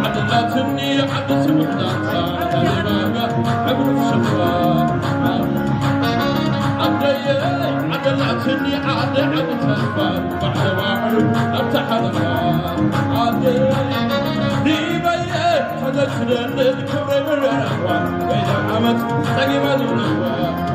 عدلاتني عدت مقداتها عبر الشفاء عدلاتني عدت الفات بعد ما عرف افتح الفات ديبي خدت للكبر من الاخوان واذا عمت تقيم النواه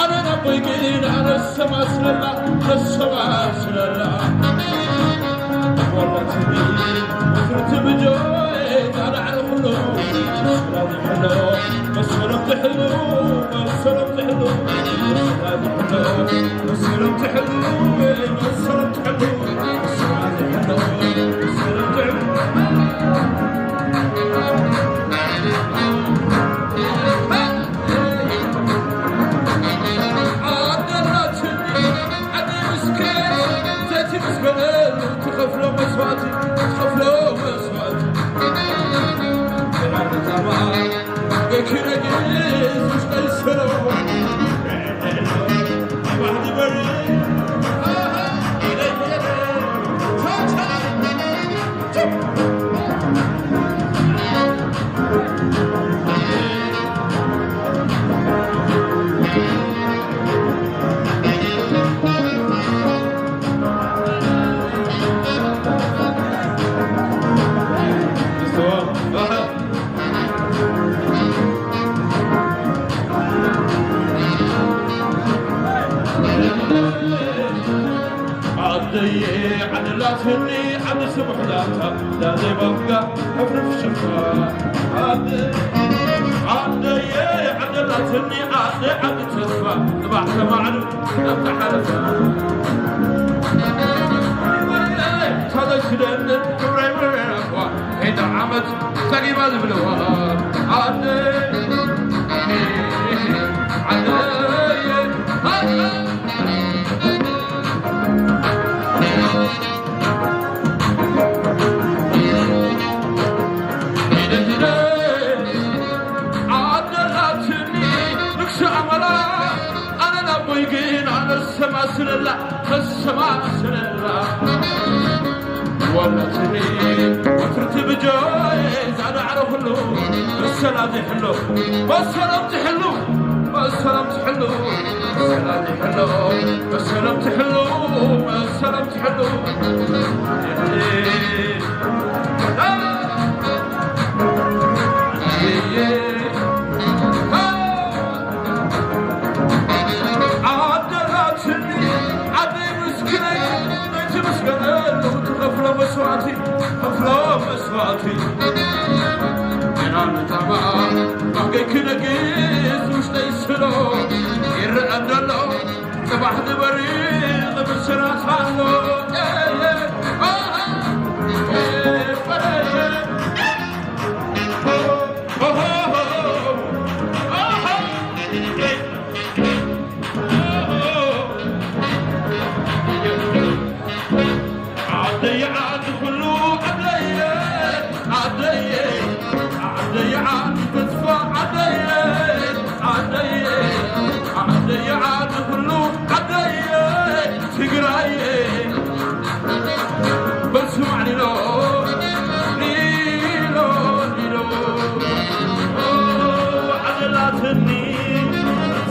أنا نبيقين على السما سللا للسما سللا والله تبين وفرت بجوي أنا على خلو مسلم حلو مسلم تحلو مسلم تحلو مسلم تحلو مسلم تحلو مسلم تحلو تخفلو مسواتي تخفلو مسواتي أنا تمام بكرة جيز مش قيسرو واحد بريء عدلاتني عد سبحلاتها لا زي ببقى حفر في شفاه عدلاتني عد تسفى بعد ما عرف افتح حلفها هذا شدن كبري من الاخوان اذا عمت تقيم البلوان السما سللا السما سللا ولا تبين وفرت بجويز انا اعرف له السلام يحلو والسلام تحلو والسلام تحلو السلام يحلو السلام تحلو السلام تحلو مسواتي حفلو مسواتي أنا تمام بقى كنا قيس وش تيسلو يرقد له تبعد بريض بالسرات حالو بسمعني لو ليلو ليلو عدلاتني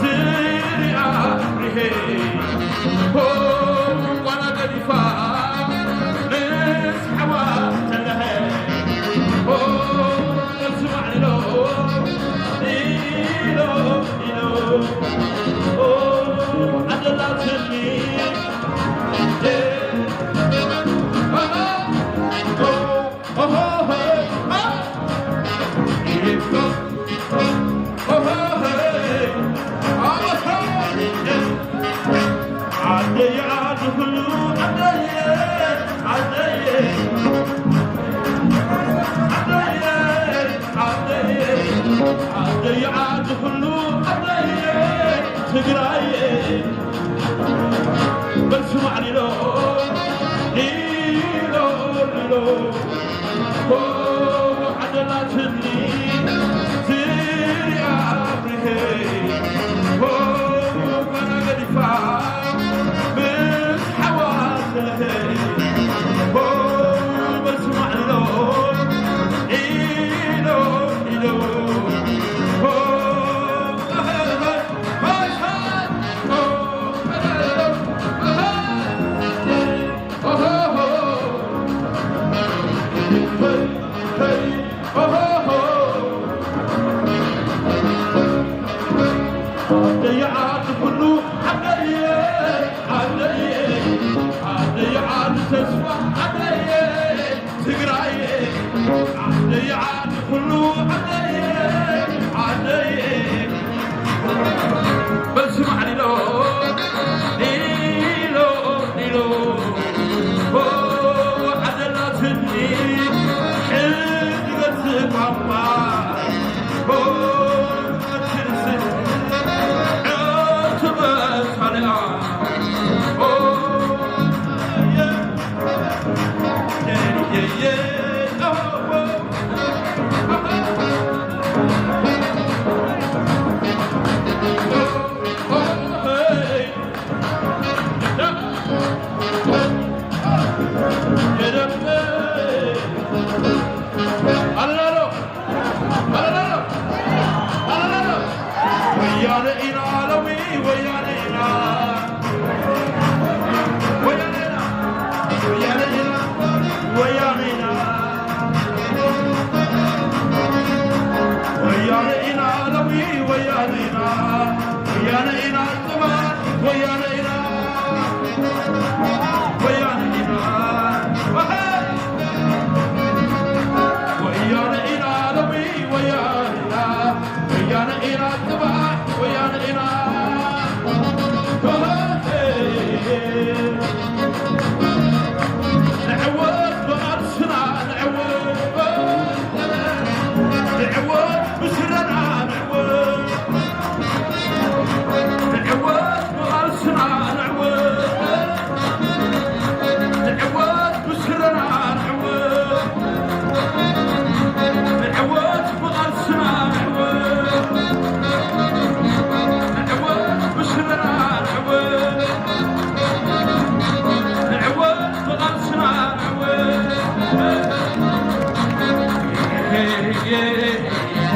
زيري عمري وانا قديفا نسحوا تلهي بسمعني لو ليلو ليلو عدلاتني كله علي تقراي بس معني لو ليلو ليلو عدلاتني زيري عمري وانا قدفا من حواسه بس معني لو ليلو ليلو ضيعات كله علي ضيعات تسوى علي تقراي ضيعات كله علي بس معني لو ليلو ليلو عدلاتني حد قد طبع yeah.